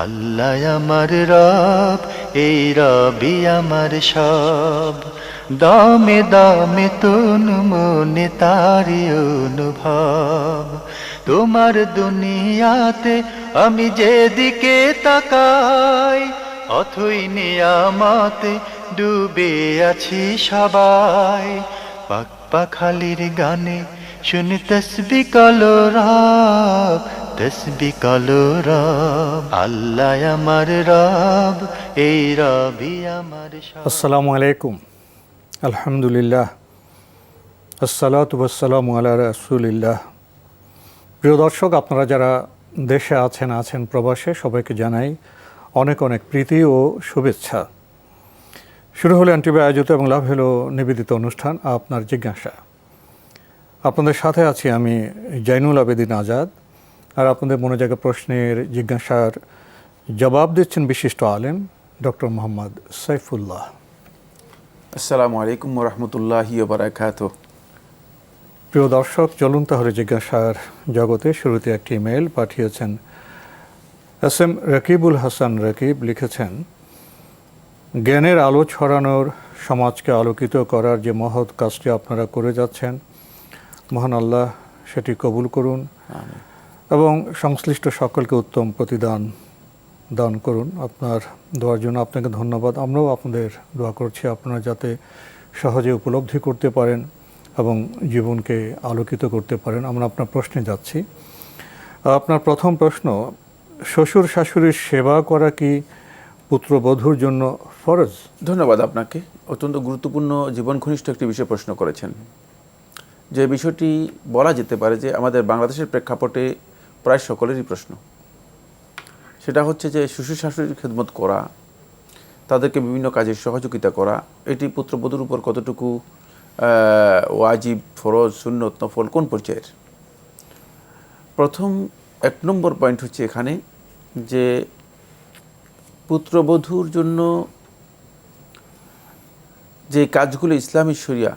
আল্লাহ আমার রব, এই রবি আমার সব। দামে দামে তুন মনে তারি অনুভব। তোমার দুনিয়াতে আমি যেদিকে তাকাই, অথই নিয়ামতে ডুবে আছি সবাই। পাক পাখালির গানে শুনি তসবি কলো রব, তসবি কলো রব। আল্লাহ আমার রব, এই রবি আমার সব। আসসালামু আলাইকুম, আলহামদুলিল্লাহ, আসসালাতু ওয়াসসালামু আলা রাসূলিল্লাহ। প্রিয় দর্শক, আপনারা যারা দেশে আছেন প্রবাসে, সবাইকে জানাই অনেক অনেক প্রীতি ও শুভেচ্ছা। শুরু হলো এনটিভি আয়োজিত এবং লাভ হলো নিবেদিত অনুষ্ঠান আপনার জিজ্ঞাসা। আপনাদের সাথে আছি আমি জাইনুল আবেদিন আজাদ। আর আপনাদের মনে জায়গা প্রশ্নের জিজ্ঞাসার জবাব দিচ্ছেন বিশিষ্ট আলেম ডক্টর মোহাম্মদ সাইফুল্লাহ। আসসালামু আলাইকুম রহমতুল্লাহি বারাকাতুহু। প্রিয় দর্শক, চলুন তাহলে জিজ্ঞাসার জগতে শুরুতে একটি ইমেল পাঠিয়েছেন এস এম রকিবুল হাসান রকিব। লিখেছেন, জ্ঞানের আলো ছড়ানোর, সমাজকে আলোকিত করার যে মহৎ কাজটি আপনারা করে যাচ্ছেন, মহান আল্লাহ সেটি কবুল করুন এবং সংশ্লিষ্ট সকলকে উত্তম প্রতিদান দান করুন। আপনার দোয়ার জন্য আপনাকে ধন্যবাদ। আমরাও আপনাদের দোয়া করছি আপনারা যাতে সহজে উপলব্ধি করতে পারেন এবং জীবনকে আলোকিত করতে পারেন। আমরা আপনার প্রশ্নে যাচ্ছি। আপনার প্রথম প্রশ্ন, শ্বশুর শাশুড়ির সেবা করা কি পুত্রবধূর জন্য ফরজ? ধন্যবাদ আপনাকে। অত্যন্ত গুরুত্বপূর্ণ, জীবন ঘনিষ্ঠ একটি বিষয় প্রশ্ন করেছেন। যে বিষয়টি বলা যেতে পারে যে আমাদের বাংলাদেশের প্রেক্ষাপটে প্রায় সকলেরই প্রশ্ন। সেটা হচ্ছে যে শ্বশুর শাশুড়ির খেদমত করা, তাদেরকে বিভিন্ন কাজে সহযোগিতা করা, এটি পুত্রবধূর উপর কতটুকু ওয়াজিব, ফরজ, সুন্নত, নফল, কোন পর্যায়ের? প্রথম 1 নম্বর পয়েন্ট হচ্ছে এখানে যে পুত্রবধূর জন্য যে কাজগুলো ইসলামী শরিয়া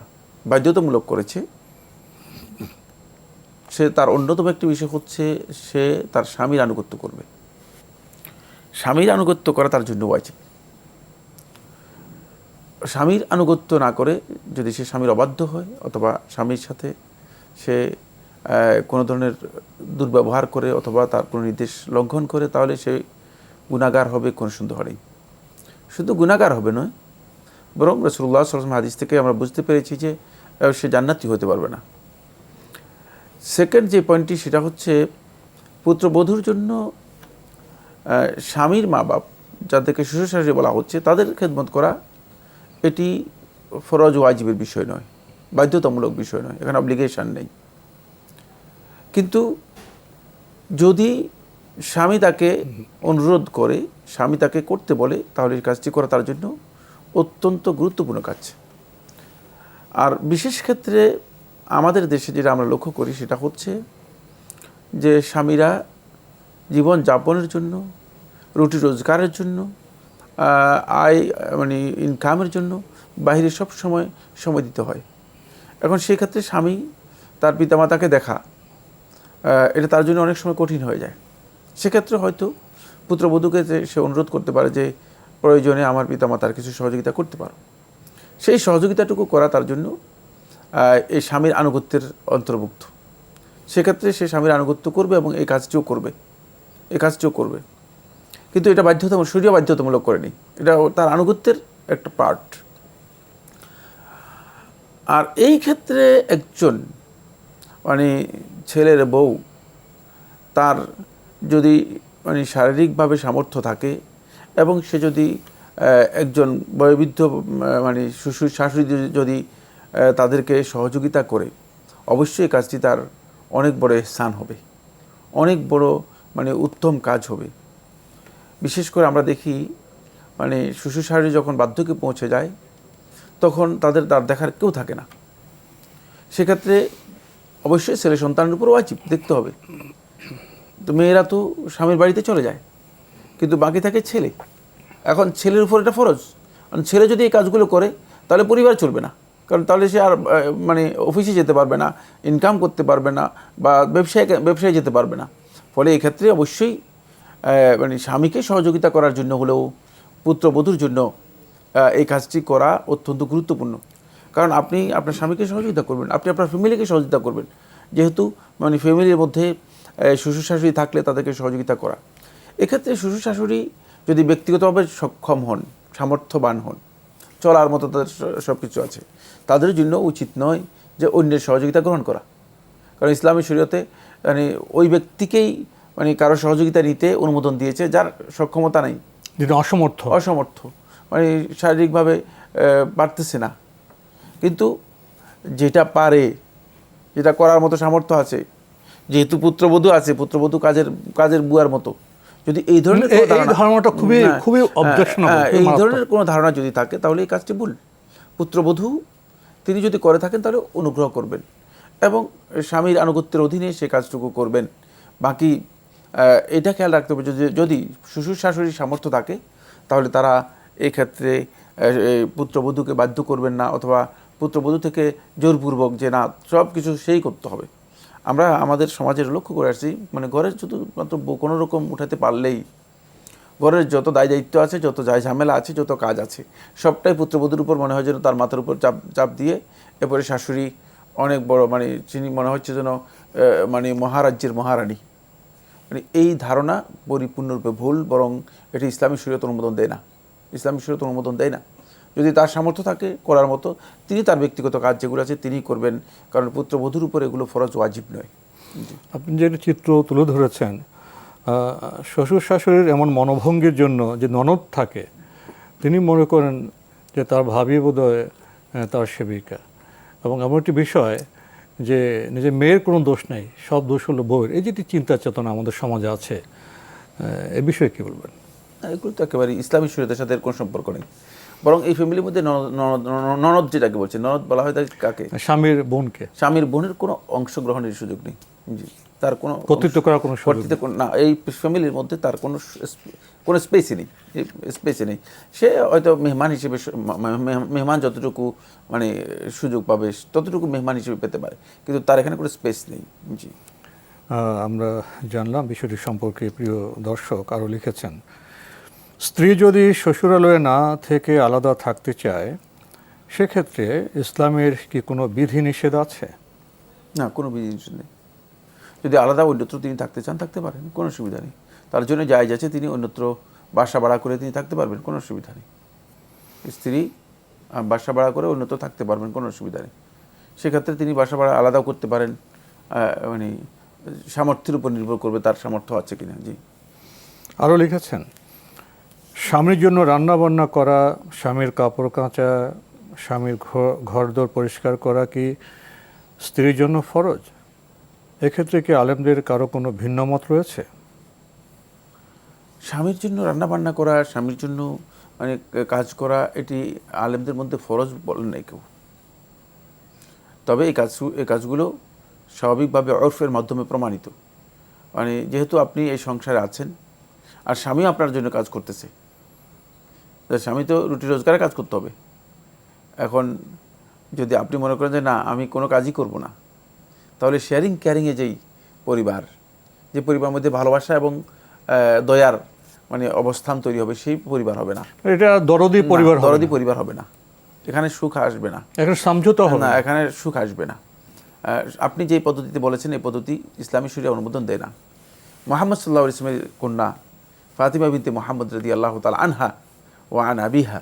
বাধ্যতামূলক করেছে, সে তার অন্যতম একটি বিষয় হচ্ছে সে তার স্বামীর আনুগত্য করবে। স্বামীর আনুগত্য করা তার জন্য ওয়াজিব। স্বামীর আনুগত্য না করে যদি সে স্বামীর অবাধ্য হয় অথবা স্বামীর সাথে সে কোনো ধরনের দুর্ব্যবহার করে অথবা তার কোনো নির্দেশ লঙ্ঘন করে, তাহলে সে গুনাহগার হবে, কোনো সন্দেহ নেই। শুধু গুনাহগার হবে নয়, বরং রাসূলুল্লাহ সাল্লাল্লাহু আলাইহি ওয়াসাল্লাম হাদিস থেকে আমরা বুঝতে পেরেছি যে সে জান্নাতি হতে পারবে না। সেকেন্ড যে পয়েন্টটি, সেটা হচ্ছে পুত্রবধূর জন্য স্বামীর মা বাপ, যাদেরকে শ্বশুর শাশুড়ি বলা হচ্ছে, তাদের খেদমত করা এটি ফরজ ওয়াজিবের বিষয় নয়, বাধ্যতামূলক বিষয় নয়, এখানে অব্লিগেশন নেই। কিন্তু যদি স্বামী তাকে অনুরোধ করে, স্বামী তাকে করতে বলে, তাহলে এই কাজটি করা তার জন্য অত্যন্ত গুরুত্বপূর্ণ কাজ। আর বিশেষ ক্ষেত্রে আমাদের দেশে যেটা আমরা লক্ষ্য করি সেটা হচ্ছে যে স্বামীরা জীবন যাপনের জন্য, রুটি রোজগারের জন্য, আয় মানে ইনকামের জন্য বাইরে সব সময় দিতে হয়। এখন সেই ক্ষেত্রে স্বামী তার পিতামাতাকে দেখা, এটা তার জন্য অনেক সময় কঠিন হয়ে যায়। সেক্ষেত্রে হয়তো পুত্রবধূকে সে অনুরোধ করতে পারে যে প্রয়োজনে আমার পিতামাতার কিছু সহযোগিতা করতে পারো। সেই সহযোগিতাটুকু করা তার জন্য এই স্বামীর আনুগত্যের অন্তর্ভুক্ত। সেক্ষেত্রে সে স্বামীর আনুগত্য করবে এবং এই কাজটিও করবে। কিন্তু এটা বাধ্যতামূলক, শরীয়ত বাধ্যতামূলক করেনি, এটা তার আনুগত্যের একটা পার্ট। আর এই ক্ষেত্রে একজন মানে ছেলের বউ, তার যদি মানে শারীরিকভাবে সামর্থ্য থাকে এবং সে যদি একজন বয়োবৃদ্ধ মানে শ্বশুর শাশুড়ি যদি তাদেরকে সহযোগিতা করে, অবশ্যই এই কাজটি তার অনেক বড় ইহসান হবে, অনেক বড় মানে উত্তম কাজ হবে। বিশেষ করে আমরা দেখি মানে শ্বশুর শাশুড়ি যখন বার্ধক্যে পৌঁছে যায়, তখন তার দেখার কেউ থাকে না। সেক্ষেত্রে অবশ্যই ছেলে সন্তানের উপর ওয়াজিব দেখতে হবে। তো মেয়েরা তো স্বামীর বাড়িতে চলে যায়, কিন্তু বাকি থাকে ছেলে। এখন ছেলের উপর এটা ফরজ। কারণ ছেলে যদি এই কাজগুলো করে তাহলে পরিবার চলবে না, কারণ তাহলে সে আর মানে অফিসে যেতে পারবে না, ইনকাম করতে পারবে না, বা ব্যবসায় যেতে পারবে না। ফলে এই ক্ষেত্রে অবশ্যই মানে স্বামীকে সহযোগিতা করার জন্য হলেও পুত্রবধূর জন্য এই কাজটি করা অত্যন্ত গুরুত্বপূর্ণ। কারণ আপনি আপনার স্বামীকে সহযোগিতা করবেন, আপনি আপনার ফ্যামিলিকে সহযোগিতা করবেন, যেহেতু মানে ফ্যামিলির মধ্যে শ্বশুর শাশুড়ি থাকলে তাদেরকে সহযোগিতা করা। এক্ষেত্রে শ্বশুর শাশুড়ি যদি ব্যক্তিগতভাবে সক্ষম হন, সামর্থ্যবান হন, চলার মতো তাদের সব কিছু আছে, তাদের জন্য উচিত নয় যে অন্যের সহযোগিতা গ্রহণ করা। কারণ ইসলামী শরীয়তে মানে ওই ব্যক্তিকেই মানে কারো সহযোগিতা নিতে অনুমোদন দিয়েছে যার সক্ষমতা নেই, যেটা অসমর্থ, মানে শারীরিকভাবে পারতেছে না, কিন্তু যেটা পারে, যেটা করার মতো সামর্থ্য আছে, যেহেতু পুত্রবধূ আছে, পুত্রবধূ কাজের বুয়ার মতো, যদি এই ধরনের ধারণাটা খুবই এই ধরনের কোনো ধারণা যদি থাকে তাহলে এই কাজটি ভুল। পুত্রবধূ তিনি যদি করে থাকেন তাহলে অনুগ্রহ করবেন এবং স্বামীর আনুগত্যের অধীনে সে কাজটুকু করবেন। বাকি এটা খেয়াল রাখতে হবে যদি শ্বশুর শাশুড়ির সামর্থ্য থাকে তাহলে তারা এই ক্ষেত্রে পুত্রবধূকে বাধ্য করবেন না, অথবা পুত্রবধূ থেকে জোরপূর্বক যে না সব কিছু সেই করতে হবে। আমরা আমাদের সমাজের লক্ষ্য করে আসছি, মানে ঘরের শুধুমাত্র কোনো রকম উঠাতে পারলেই ঘরের যত দায় দায়িত্ব আছে, যত যায় ঝামেলা আছে, যত কাজ আছে, সবটাই পুত্রবধূর উপর মনে হয় যেন তার মাথার উপর চাপ দিয়ে, এরপরে শাশুড়ি অনেক বড় মানে যিনি মনে হচ্ছে যেন মানে মহারাজ্যের মহারানী। মানে এই ধারণা পরিপূর্ণরূপে ভুল, বরং এটি ইসলামী শরীয়ত অনুমোদন দেয় না। ইসলামী শরীয়ত অনুমোদন দেয় না। যদি তার সামর্থ্য থাকে করার মতো, তিনি তার ব্যক্তিগত কাজ যেগুলো আছে তিনিই করবেন, কারণ পুত্রবধূর উপর এগুলো ফরজ ওয়াজিব নয়। আপনি যে চিত্র তুলে ধরেছেন, শ্বশুর শাশুড়ির এমন মনোভঙ্গির জন্য যে ননদ থাকে, তিনি মনে করেন যে তার ভাবি বোধহয় তার সেবিকা, এবং এমন একটি বিষয় যে নিজের মেয়ের কোনো দোষ নেই, সব দোষ হলো বউয়ের, এই যেটি চিন্তা চেতনা আমাদের সমাজে আছে, এ বিষয়ে কী বলবেন? এগুলো তো একেবারে ইসলামী শরীয়তের সাথে কোনো সম্পর্ক নেই, বরং এই ফ্যামিলির মধ্যে ননদ যেটাকে বলছে, ননদ বলা হয় তাকে কাকে? স্বামীর বোনকে। স্বামীর বোনের কোনো অংশগ্রহণের সুযোগ নেই, জি, তার কোনো কর্তৃত্ব করার কোনো না, এই ফ্যামিলির মধ্যে তার কোনো স্পেসই নেই। সে হয়তো মেহমান হিসেবে, মেহমান যতটুকু মানে সুযোগ পাবে ততটুকু মেহমান হিসেবে পেতে পারে, কিন্তু তার এখানে কোনো স্পেস নেই। জি, আমরা জানলাম বিষয়টি সম্পর্কে। প্রিয় দর্শক আরও লিখেছেন, স্ত্রী যদি শ্বশুরালয়ে না থেকে আলাদা থাকতে চায়, সেক্ষেত্রে ইসলামের কি কোনো বিধিনিষেধ আছে? না, কোনো বিধিনিষেধ নেই। যদি আলাদা অন্যত্র তিনি থাকতে চান থাকতে পারেন, কোনো অসুবিধা নেই। তার জন্য জায়েজ আছে তিনি অন্যত্র বাসা ভাড়া করে তিনি থাকতে পারবেন, কোনো অসুবিধা নেই। স্ত্রী বাসা ভাড়া করে অন্যত্র থাকতে পারবেন, কোনো অসুবিধা নেই। সেক্ষেত্রে তিনি বাসা ভাড়া আলাদাও করতে পারেন, মানে সামর্থ্যের উপর নির্ভর করবে তার সামর্থ্য আছে কিনা। জি, আরও লিখেছেন, স্বামীর জন্য রান্না বান্না করা, স্বামীর কাপড় কাচা, স্বামীর ঘরদোর পরিষ্কার করা কি স্ত্রীর জন্য ফরজ? এক্ষেত্রে কি আলেমদের কারো কোনো ভিন্ন মত রয়েছে? স্বামীর জন্য রান্না বান্না করা, স্বামীর জন্য মানে কাজ করা, এটি আলেমদের মধ্যে ফরজ বলেন নাই কেউ। তবে এই কাজগুলো স্বাভাবিকভাবে অর্ফের মাধ্যমে প্রমাণিত। মানে যেহেতু আপনি এই সংসারে আছেন আর স্বামীও আপনার জন্য কাজ করতেছে, স্বামী তো রুটি রোজগারে কাজ করতে হবে। এখন যদি আপনি মনে করেন যে না আমি কোনো কাজই করব না, তাহলে শেয়ারিং কেয়ারিংয়ে যেই পরিবার, যে পরিবারের মধ্যে ভালোবাসা এবং দয়ার মানে অবস্থান তৈরি হবে, সেই পরিবার হবে না। এটা দরদি পরিবার হবে না। এখানে সুখ আসবে না, এখানে সমঝোতা হবে না, এখানে সুখ আসবে না। আপনি যেই পদ্ধতিতে বলেছেন এই পদ্ধতি ইসলামী শরীয়ত অনুমোদন দেয় না। মুহাম্মদ সাল্লাল্লাহু আলাইহি ওয়াসাল্লামের কন্যা ফাতিমা বিনতে মুহাম্মদ রাদিয়াল্লাহু তাআলা আনহা ওয়া আন আবিহা,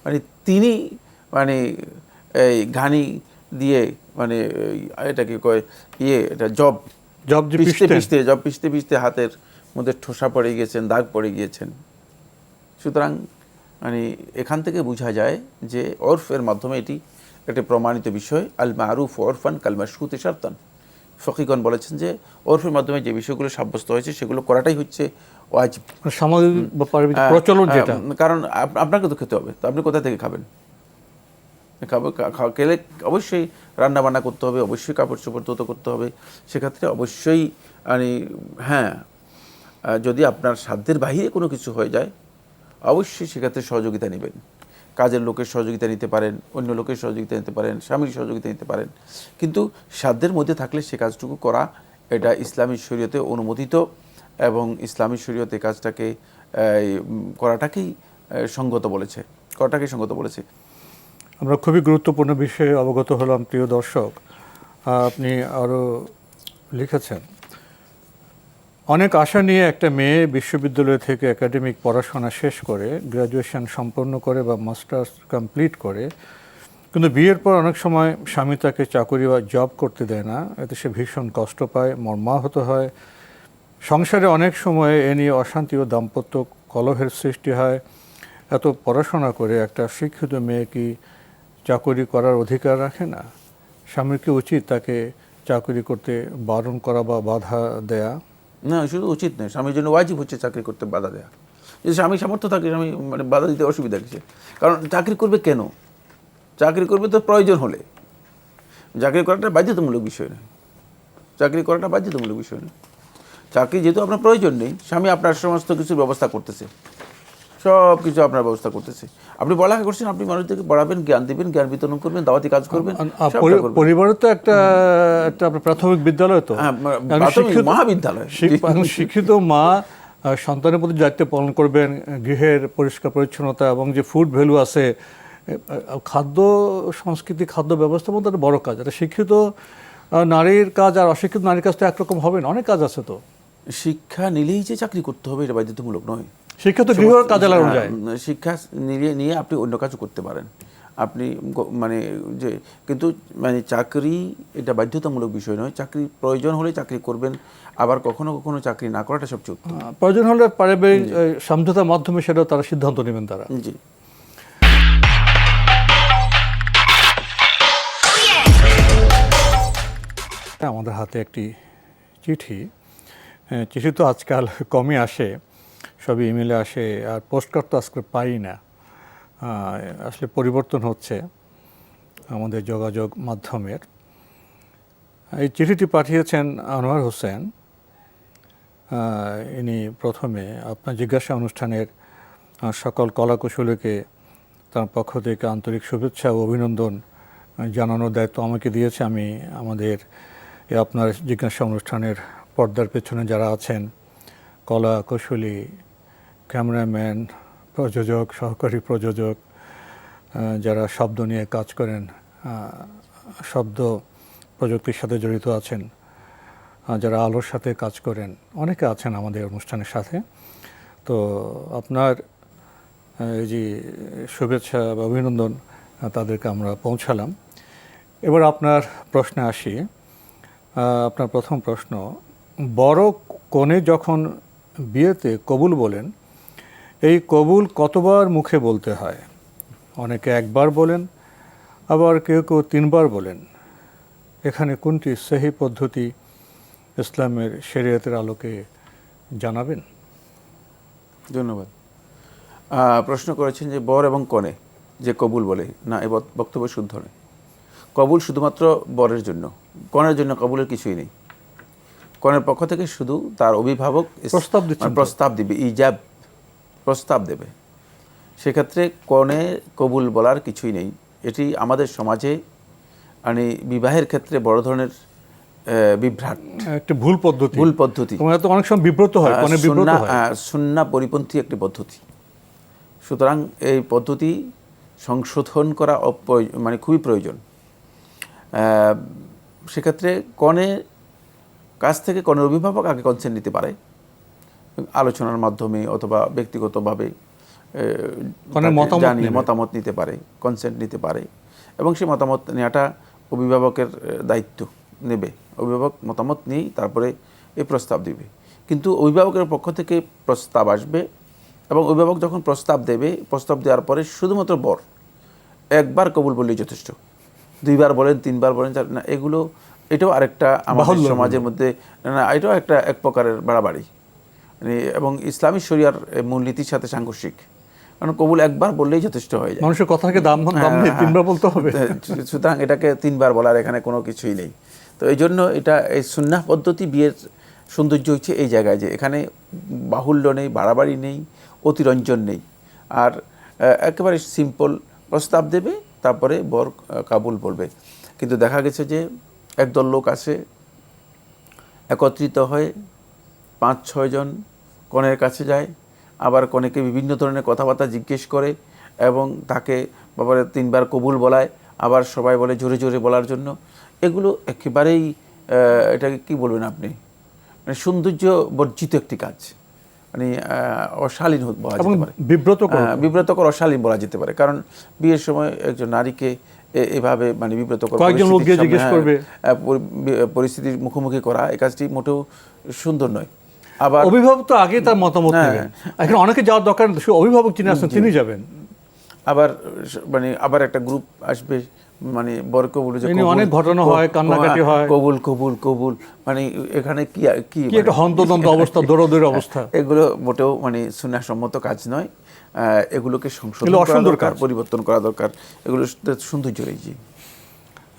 মানে তিনি মানে এই ঘানি দিয়ে মানে এটাকে কয় এটা জব পিষতে পিষতে হাতের মধ্যে ঠোসা পড়ে গিয়েছেন, দাগ পড়ে গিয়েছেন। সুতরাং মানে এখান থেকে বোঝা যায় যে ওরফের মাধ্যমে এটি একটি প্রমাণিত বিষয়। আল মারুফ ওরফান কাল মাশহুতি শারতান। ফকিগণ বলেছেন যে ওরফের মাধ্যমে যে বিষয়গুলো সাব্যস্ত হয়েছে সেগুলো করাটাই হচ্ছে ওয়াজিব, সামাজিক প্রচলন যেটা। কারণ আপনাকে তো খেতে হবে, তো আপনি কোথা থেকে খাবেন? খেলে অবশ্যই রান্না বান্না করতে হবে, অবশ্যই কাপড় চোপড় ধুতে করতে হবে। সেক্ষেত্রে অবশ্যই মানে হ্যাঁ, যদি আপনার সাধ্যের বাহিরে কোনো কিছু হয়ে যায় অবশ্যই সেক্ষেত্রে সহযোগিতা নেবেন। কাজের লোকের সহযোগিতা নিতে পারেন, অন্য লোকের সহযোগিতা নিতে পারেন, স্বামীর সহযোগিতা নিতে পারেন, কিন্তু সাধ্যের মধ্যে থাকলে সে কাজটুকু করা এটা ইসলামী শরীয়তে অনুমোদিত এবং ইসলামী শরীয়ত এই কাজটাকে করাটাকেই সঙ্গত বলেছে, আমরা খুবই গুরুত্বপূর্ণ বিষয়ে অবগত হলাম প্রিয় দর্শক। আপনি আরও লিখেছেন, অনেক আশা নিয়ে একটা মেয়ে বিশ্ববিদ্যালয় থেকে একাডেমিক পড়াশোনা শেষ করে, গ্র্যাজুয়েশন সম্পন্ন করে বা মাস্টার্স কমপ্লিট করে, কিন্তু বিয়ের পর অনেক সময় স্বামী তাকে চাকরি বা জব করতে দেয় না। এতে সে ভীষণ কষ্ট পায়, মর্মাহত হয়। সংসারে অনেক সময় এ নিয়ে অশান্তি ও দাম্পত্য কলহের সৃষ্টি হয়। এত পড়াশোনা করে একটা শিক্ষিত মেয়ে কি চাকরি করার অধিকার রাখে না? স্বামীর কি উচিত তাকে চাকরি করতে বারণ করা বা বাধা দেয়া? না, শুধু উচিত নয়, স্বামীর জন্য ওয়াজিব হচ্ছে চাকরি করতে বাধা দেওয়া। যদি স্বামী সামর্থ্য থাকে, স্বামী মানে বাধা দিতে অসুবিধা কিছু, কারণ চাকরি করবে কেন? চাকরি করবে তো প্রয়োজন হলে। চাকরি করাটা বাধ্যতামূলক বিষয় নয়, চাকরি যেহেতু আপনার প্রয়োজন নেই, স্বামী আপনার সমস্ত কিছুর ব্যবস্থা করতেছে, সব কিছু আপনার ব্যবস্থা করতেছে। আপনি পড়ালেখা করছেন, আপনি মানুষদেরকে পড়াবেন, জ্ঞান দিবেন, জ্ঞান বিতরণ করবেন, দাওয়াতি কাজ করবেন। পরিবারে তো একটা আপনার প্রাথমিক বিদ্যালয়, তো মহাবিদ্যালয়। শিক্ষিত মা সন্তানের প্রতি দায়িত্ব পালন করবেন, গৃহের পরিষ্কার পরিচ্ছন্নতা এবং যে ফুড ভ্যালু আছে, খাদ্য সংস্কৃতি, খাদ্য ব্যবস্থার মধ্যে একটা বড় কাজ। এটা শিক্ষিত নারীর কাজ আর অশিক্ষিত নারীর কাজ তো একরকম হবে না, অনেক কাজ আছে। তো শিক্ষা নিলেই যে চাকরি করতে হবে এটা বাধ্যতামূলক নয়। শিক্ষা তো গৃহ কাজে লাগানো যায়। শিক্ষা নিয়ে আপনি অন্য কাজও করতে পারেন, আপনি মানে যে, কিন্তু মানে চাকরি এটা বাধ্যতামূলক বিষয় নয়। চাকরি প্রয়োজন হলে চাকরি করবেন, আবার কখনো কখনো চাকরি না করাটা সবচেয়ে উত্তম। প্রয়োজন হলে পারিবারিক সমঝোতার মাধ্যমে সেটাও তারা সিদ্ধান্ত নেবেন তারা। জি। আমাদের হাতে একটি চিঠি তো আজকাল কমই আসে, সবই ইমেলে আসে, আর পোস্টকার্ড তো আজকাল পাই না। আসলে পরিবর্তন হচ্ছে আমাদের যোগাযোগ মাধ্যমের। এই চিঠিটি পাঠিয়েছেন আনোয়ার হোসেন। ইনি প্রথমে আপনার জিজ্ঞাসা অনুষ্ঠানের সকল কলাকুশলীকে তার পক্ষ থেকে আন্তরিক শুভেচ্ছা ও অভিনন্দন জানানোর দায়িত্ব আমাকে দিয়েছে। আমি আমাদের আপনার জিজ্ঞাসা অনুষ্ঠানের পর্দার পেছনে যারা আছেন, কলা কুশলী, ক্যামেরাম্যান, প্রযোজক, সহকারী প্রযোজক, যারা শব্দ নিয়ে কাজ করেন, শব্দ প্রযুক্তির সাথে জড়িত আছেন, যারা আলোর সাথে কাজ করেন, অনেকে আছেন আমাদের অনুষ্ঠানের সাথে। তো আপনার এই যে শুভেচ্ছা বা অভিনন্দন তাদেরকে আমরা পৌঁছালাম। এবার আপনার প্রশ্নে আসি। আপনার প্রথম প্রশ্ন, বড় কনে যখন বিয়েতে কবুল বলেন, এই কবুল কতবার মুখে বলতে হয়? অনেকে একবার বলেন, আবার কেউ কেউ 3 বার বলেন। এখানে কোনটি সহি পদ্ধতি ইসলামের শরীয়তের আলোকে জানাবেন? ধন্যবাদ। প্রশ্ন করেছেন যে বর এবং কনে যে কবুল বলে, না, এ বক্তব্য শুদ্ধ নয়। কবুল শুধুমাত্র বরের জন্য, কনের জন্য কবুলের কিছুই নেই। কনের পক্ষ থেকে শুধু তার অভিভাবক প্রস্তাব দিবে, ইজাব প্রস্তাব দেবে। সেক্ষেত্রে কনে কবুল বলার কিছুই নেই। এটি আমাদের সমাজে মানে বিবাহের ক্ষেত্রে বড় ধরনের বিভ্রাট, একটা ভুল পদ্ধতি। অনেক সময় বিব্রত হয়, সুন্নাহ পরিপন্থী একটি পদ্ধতি। সুতরাং এই পদ্ধতি সংশোধন করা মানে খুবই প্রয়োজন। সেক্ষেত্রে কনের কাছ থেকে কনের অভিভাবক আগে কনসেন্ট নিতে পারে, আলোচনার মাধ্যমে অথবা ব্যক্তিগতভাবে মতামত নিতে পারে, কনসেন্ট নিতে পারে, এবং সেই মতামত নেওয়াটা অভিভাবকের দায়িত্ব নেবে। অভিভাবক মতামত নিয়েই তারপরে এই প্রস্তাব দিবে। কিন্তু অভিভাবকের পক্ষ থেকে প্রস্তাব আসবে, এবং অভিভাবক যখন প্রস্তাব দেবে, প্রস্তাব দেওয়ার পরে শুধুমাত্র বর একবার কবুল বললেই যথেষ্ট। 2 বার বলেন, 3 বার বলেন, না, এটাও আরেকটা আমাদের সমাজের মধ্যে, না, এটাও এক প্রকারের বাড়াবাড়ি, মানে এবং ইসলামী শরিয়ার মূলনীতির সাথে সাংঘর্ষিক। কারণ কবুল একবার বললেই যথেষ্ট হয়ে যায়, মানুষের কথাকে দাম নেই, 3 বার বলতে হবে। সুতরাং এটাকে 3 বার বলার এখানে কোনো কিছুই নেই। তো এই জন্য এই সুন্নাহ পদ্ধতি বিয়ের সৌন্দর্য হচ্ছে এই জায়গায় যে এখানে বাহুল্য নেই, বাড়াবাড়ি নেই, অতিরঞ্জন নেই, আর একেবারে সিম্পল প্রস্তাব দেবে, তারপরে বর কাবুল বলবে। কিন্তু দেখা গেছে যে একদল লোক আছে একত্রিত হয়ে 5-6 জন কনের কাছে যায়, আবার কনেকে বিভিন্ন ধরনের কথাবার্তা জিজ্ঞেস করে এবং তাকে বাবার 3বার কবুল বলায়, আবার সবাই বলে জোরে জোরে বলার জন্য। এগুলো একেবারেই এটাকে কি বলবেন আপনি, মানে সৌন্দর্য বর্জিত একটি কাজ, মানে অশালীন বলা যেতে পারে, বিব্রতকর অশালীন বলা যেতে পারে। কারণ বিয়ের সময় একজন নারীকে এভাবে মানে বিব্রতকর পরিস্থিতির মুখোমুখি করা, এই কাজটি মোটেও সুন্দর নয়। আবার অভিভাবক তো আগে তার মতামত নেবেন, এখন অনেকে যাওয়ার দরকার, অভিভাবক যিনি আছেন তিনি যাবেন। আবার মানে আবার একটা গ্রুপ আসবে, মানে বর কবুল, অনেক ঘটনা হয়, কান্নাকাটি হয়, কবুল কবুল কবুল, মানে এখানে কি কি একটা হন্তদন্ত অবস্থা, দৌড়াদৌড়ি অবস্থা। এগুলো মোটেও মানে সুন্নাহসম্মত কাজ নয়। এগুলোকে সংশোধন করা দরকার, পরিবর্তন করা দরকার, এগুলো সৌন্দর্য রয়েছে।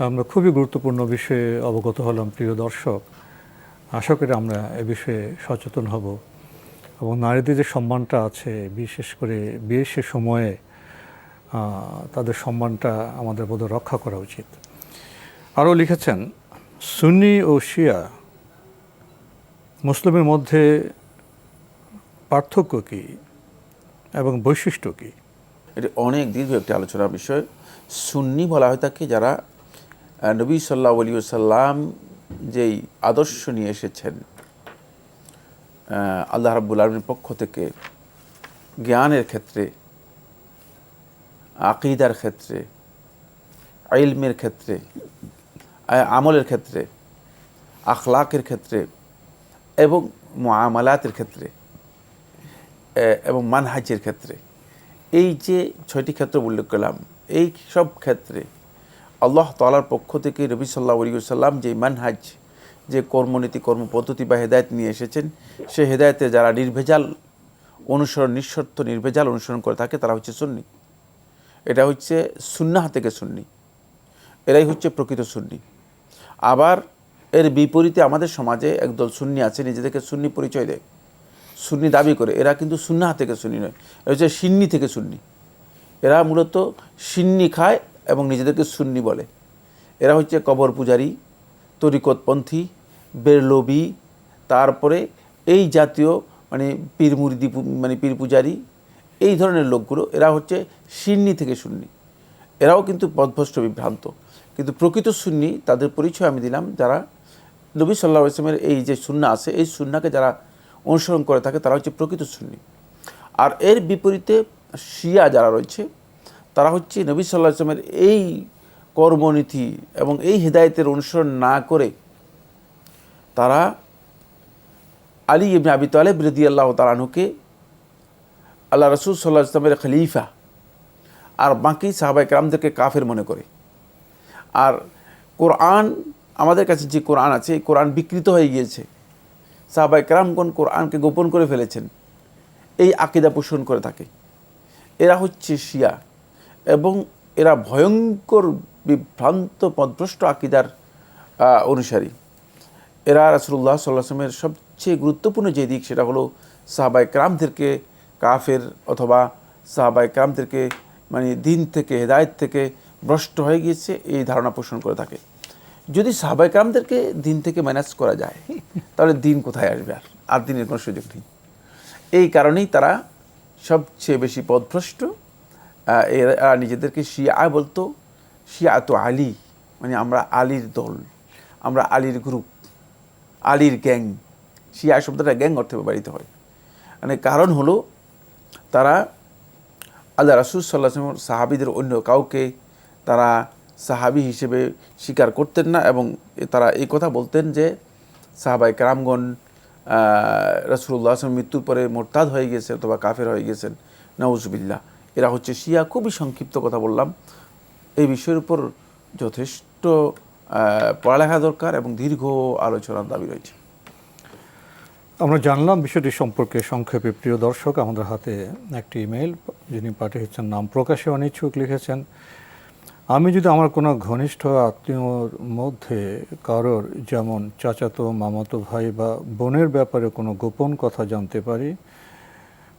আমরা খুবই গুরুত্বপূর্ণ বিষয়ে অবগত হলাম প্রিয় দর্শক। আশা করি আমরা এ বিষয়ে সচেতন হব এবং নারীদের যে সম্মানটা আছে, বিশেষ করে বিয়ের সে সময়ে তাদের সম্মানটা আমাদের বোধহয় রক্ষা করা উচিত। আরও লিখেছেন, সুন্নি ও শিয়া মুসলিমের মধ্যে পার্থক্য কী এবং বৈশিষ্ট্য কী? এটি অনেক দীর্ঘ একটি আলোচনার বিষয়। সুন্নি বলা হয় তাকে যারা নবী সাল্লাল্লাহু আলাইহি ওয়াসাল্লাম যেই আদর্শ নিয়ে এসেছেন আল্লাহ রাব্বুল আলামিনের পক্ষ থেকে, জ্ঞানের ক্ষেত্রে, আকীদার ক্ষেত্রে, ইলমের ক্ষেত্রে, আমলের ক্ষেত্রে, আখলাকের ক্ষেত্রে এবং মুআমালাতের ক্ষেত্রে এবং মানহাজের ক্ষেত্রে, এই যে 6টি ক্ষেত্র উল্লেখ করলাম, এই সব ক্ষেত্রে আল্লাহ তাআলার পক্ষ থেকে নবী সাল্লাল্লাহু আলাইহি ওয়াসাল্লাম যে মানহাজ, যে কর্মনীতি, কর্মপদ্ধতি বা হেদায়েত নিয়ে এসেছেন, সেই হেদায়েতে যারা নির্ভেজাল অনুসরণ, নিঃশর্ত নির্ভেজাল অনুসরণ করে থাকে, তারা হচ্ছে সুন্নি। এটা হচ্ছে সুন্নাহ থেকে সুন্নি, এরাই হচ্ছে প্রকৃত সুন্নি। আবার এর বিপরীতে আমাদের সমাজে একদল সুন্নি আছে, নিজেদেরকে সুন্নি পরিচয় দেয়, সুন্নি দাবি করে, এরা কিন্তু সুন্নাহ থেকে সুন্নি নয়, এরা হচ্ছে সিন্নি থেকে সুন্নি। এরা মূলত সিন্নি খায় এবং নিজেদেরকে সুন্নি বলে। এরা হচ্ছে কবর পূজারী, তরিকতপন্থী, বেরলবি, তারপরে এই জাতীয় মানে পীর মুরিদি, মানে পীর পূজারী, এই ধরনের লোকগুলো, এরা হচ্ছে সিন্নি থেকে সুন্নি। এরাও কিন্তু পথভ্রষ্ট, বিভ্রান্ত। কিন্তু প্রকৃত সুন্নি, তাদের পরিচয় আমি দিলাম, যারা নবী সাল্লাল্লাহু আলাইহি ওয়াসাল্লামের এই যে সুন্নাহ আছে, এই সুন্নাহকে যারা অনুসরণ করে থাকে, তারা হচ্ছে প্রকৃত সুন্নি। আর এর বিপরীতে শিয়া যারা রয়েছে, তারা হচ্ছে নবী সাল্লাল্লাহু আলাইহি ওয়াসাল্লামের এই কর্মনীতি এবং এই হিদায়াতের অনুসরণ না করে তারা আলী ইবনে আবি তালেব রাদিয়াল্লাহু তাআলা আনহুকে আল্লাহ রাসূল সাল্লাল্লাহু আলাইহি ওয়াসাল্লামের খলিফা আর বাকি সাহাবায়ে কেরামদেরকে কাফের মনে করে। আর কোরআন, আমাদের কাছে যে কোরআন আছে, এই কোরআন বিকৃত হয়ে গিয়েছে, সাহাবায়ে কেরামগণ কোরআনকে গোপন করে ফেলেছেন, এই আকীদা পোষণ করে থাকে। এরা হচ্ছে শিয়া এবং এরা ভয়ঙ্কর বিভ্রান্ত পথভ্রষ্ট আকীদার অনুসারী। এরা রাসূলুল্লাহ সাল্লাল্লাহু আলাইহি ওয়াসাল্লামের সবচেয়ে গুরুত্বপূর্ণ যে দিক, সেটা হলো সাহাবায়ে কেরামদেরকে কাফের অথবা সাহাবায়ে কেরামদেরকে মানে দিন থেকে, হেদায়েত থেকে ভ্রষ্ট হয়ে গিয়েছে, এই ধারণা পোষণ করে থাকে। যদি সাহাবায়ে কেরামদেরকে দিন থেকে ম্যানেজ করা যায়, তাহলে দিন কোথায় আসবে? আর দিনের কোনো সুযোগ নেই। এই কারণেই তারা সবচেয়ে বেশি পথভ্রষ্ট। এরা নিজেদেরকে শিয়া বলতো, শিয়া তো আলী, মানে আমরা আলীর দল, আমরা আলীর গ্রুপ, আলীর গ্যাং। শিয়া শব্দটা গ্যাং অর্থে ব্যবহৃত হয়। মানে কারণ হলো তারা আল্লাহ রাসূল সাল্লাল্লাহু আলাইহি ওয়াসাল্লাম সাহাবীদের অন্য কাউকে তারা সাহাবী হিসেবে স্বীকার করতেন না, এবং তারা এই কথা বলতেন যে সাহাবায়ে কেরামগণ রাসূলুল্লাহ সাল্লাল্লাহু আলাইহি ওয়াসাল্লাম মৃত্যুর পরে মোরতাদ হয়ে গেছেন অথবা কাফের হয়ে গেছেন, নাউজুবিল্লাহ। এরা হচ্ছে শিয়া। খুবই সংক্ষিপ্ত কথা বললাম। এই বিষয়ের উপর যথেষ্ট পড়ালেখা দরকার এবং দীর্ঘ আলোচনার দাবি রয়েছে। আমরা জানলাম বিষয়টি সম্পর্কে সংক্ষেপে। প্রিয় দর্শক, আমাদের হাতে একটি ইমেল, যিনি পাঠিয়েছেন নাম প্রকাশে অনিচ্ছুক, লিখেছেন, আমি যদি আমার কোনো ঘনিষ্ঠ আত্মীয়র মধ্যে কারোর, যেমন চাচাতো, মামাতো ভাই বা বোনের ব্যাপারে কোনো গোপন কথা জানতে পারি,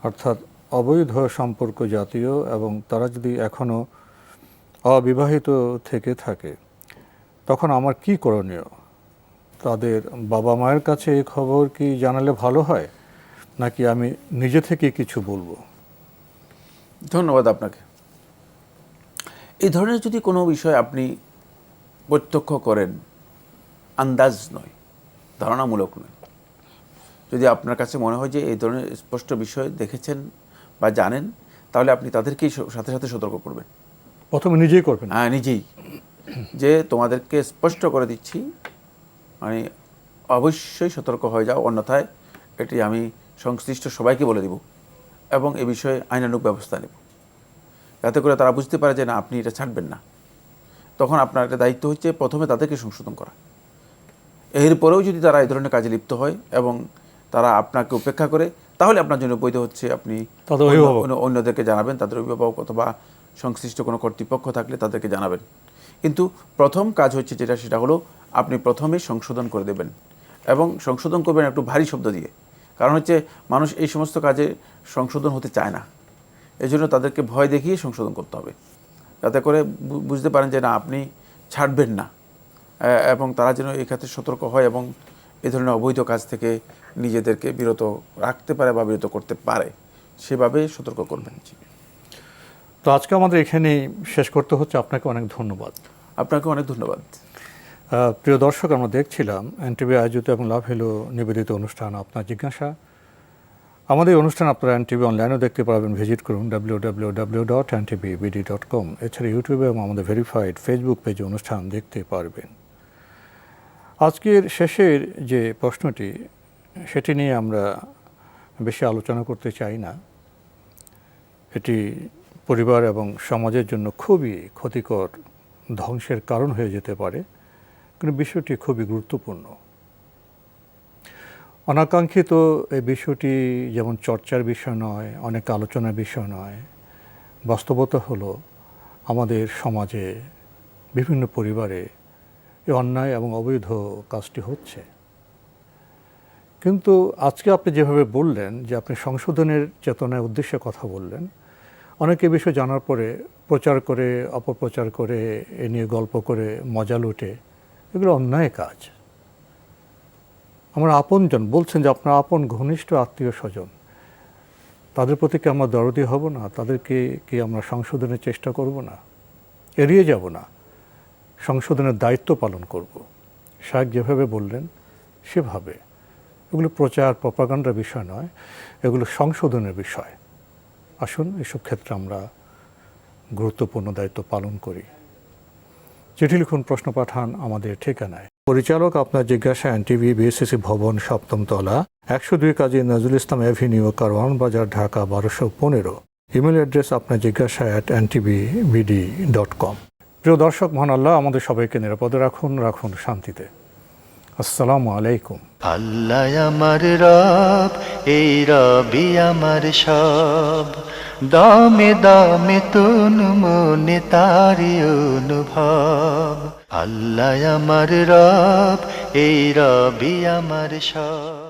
অর্থাৎ অবৈধ সম্পর্ক জাতীয়, এবং তারা যদি এখনও অবিবাহিত থেকে থাকে, তখন আমার কি করণীয়? তাদের বাবা মায়ের কাছে এই খবর কি জানালে ভালো হয়, নাকি আমি নিজে থেকে কিছু বলবো? ধন্যবাদ আপনাকে। এই ধরনের যদি কোনো বিষয় আপনি প্রত্যক্ষ করেন, আন্দাজ নয়, ধারণামূলক নয়, যদি আপনার কাছে মনে হয় যে এই ধরনের স্পষ্ট বিষয় দেখেছেন বা জানেন, তাহলে আপনি তাদেরকেই সাথে সাথে সতর্ক করবেন। প্রথমে নিজেই করবেন? হ্যাঁ, নিজেই, যে তোমাদেরকে স্পষ্ট করে দিচ্ছি, মানে অবশ্যই সতর্ক হয়ে যাও, অন্যথায় এটি আমি সংশ্লিষ্ট সবাইকে বলে দিব এবং এ বিষয়ে আইনানুগ ব্যবস্থা নেব, যাতে করে তারা বুঝতে পারে যে না, আপনি এটা ছাড়বেন না। তখন আপনার একটা দায়িত্ব হচ্ছে প্রথমে তাদেরকে সংশোধন করা। এরপরেও যদি তারা এই ধরনের কাজে লিপ্ত হয় এবং তারা আপনাকে উপেক্ষা করে, তাহলে আপনার জন্য বৈধ হচ্ছে আপনি অন্যদেরকে জানাবেন, তাদের অভিভাবক অথবা সংশ্লিষ্ট কোনো কর্তৃপক্ষ থাকলে তাদেরকে জানাবেন। কিন্তু প্রথম কাজ হচ্ছে যেটা, সেটা হলো আপনি প্রথমে সংশোধন করে দেবেন, এবং সংশোধন করবেন একটু ভারী শব্দ দিয়ে। কারণ হচ্ছে মানুষ এই সমস্ত কাজে সংশোধন হতে চায় না, এই জন্য তাদেরকে ভয় দেখিয়ে সংশোধন করতে হবে, যাতে করে বুঝতে পারেন যে না, আপনি ছাড়বেন না, এবং তারা যেন এই ক্ষেত্রে সতর্ক হয় এবং এই ধরনের অবৈধ কাজ থেকে নিজেদেরকে বিরত রাখতে পারে বা বিরত করতে পারে, সেভাবে সতর্ক করবেন। তো আজকে আমাদের এখানেই শেষ করতে হচ্ছে। আপনাকে অনেক ধন্যবাদ। আপনাকে অনেক ধন্যবাদ। প্রিয় দর্শক, আমরা দেখছিলাম এনটিভি আয়োজিত এবং লাভ হলো নিবেদিত অনুষ্ঠান আপনার জিজ্ঞাসা। আমাদের অনুষ্ঠান আপনারা এনটিভি অনলাইনেও দেখতে পারবেন। ভিজিট করুন www.ntvbd.com। এছাড়া ইউটিউবে এবং আমাদের ভেরিফাইড ফেসবুক পেজে অনুষ্ঠান দেখতে পারবেন। আজকের শেষের যে প্রশ্নটি, সেটি নিয়ে আমরা বেশি আলোচনা করতে চাই না। এটি পরিবার এবং সমাজের জন্য খুবই ক্ষতিকর, ধ্বংসের কারণ হয়ে যেতে পারে, কিন্তু বিষয়টি খুবই গুরুত্বপূর্ণ। অনাকাঙ্ক্ষিত এই বিষয়টি যেমন চর্চার বিষয় নয়, অনেক আলোচনার বিষয় নয়, বাস্তবতা হলো আমাদের সমাজে বিভিন্ন পরিবারে এই অন্যায় এবং অবৈধ কাজটি হচ্ছে। কিন্তু আজকে আপনি যেভাবে বললেন যে আপনি সংশোধনের চেতনার উদ্দেশ্যে কথা বললেন, অনেকে বিষয় জানার পরে প্রচার করে, অপপ্রচার করে, এ নিয়ে গল্প করে মজা লুটে, এগুলো অন্যায় কাজ। আমার আপনজন বলছেন যে আপনার আপন ঘনিষ্ঠ আত্মীয় স্বজন, তাদের প্রতি কি আমরা দরদি হব না? তাদেরকে কি আমরা সংশোধনের চেষ্টা করব না? এড়িয়ে যাব না? সংশোধনের দায়িত্ব পালন করব। শায়েখ যেভাবে বললেন সেভাবে। এগুলো প্রচার প্রপাগান্ডার বিষয় নয়, এগুলো সংশোধনের বিষয়। আসুন এসব ক্ষেত্রে আমরা গুরুত্বপূর্ণ দায়িত্ব পালন করি। চিঠি লিখুন, প্রশ্ন পাঠান আমাদের ঠিকানায়। পরিচালক আপনার জিজ্ঞাসা, এনটিভি, বিএসসিসি ভবন, 7ম তলা, 102 কাজী নজরুল ইসলাম এভিনিউ, কারওয়ান বাজার, ঢাকা 1215। ইমেল অ্যাড্রেস আপনার জিজ্ঞাসা @ntvbd.com। প্রিয় দর্শক, মহান আল্লাহ আমাদের সবাইকে নিরাপদে রাখুন, রাখুন শান্তিতে। আসসালামু আলাইকুম। আল্লাহ আমার রব, এই রবি আমার সব, দামে দামে তুন মনে তারি অনুভব। আল্লাহ আমার রব, এই রবি আমার সব।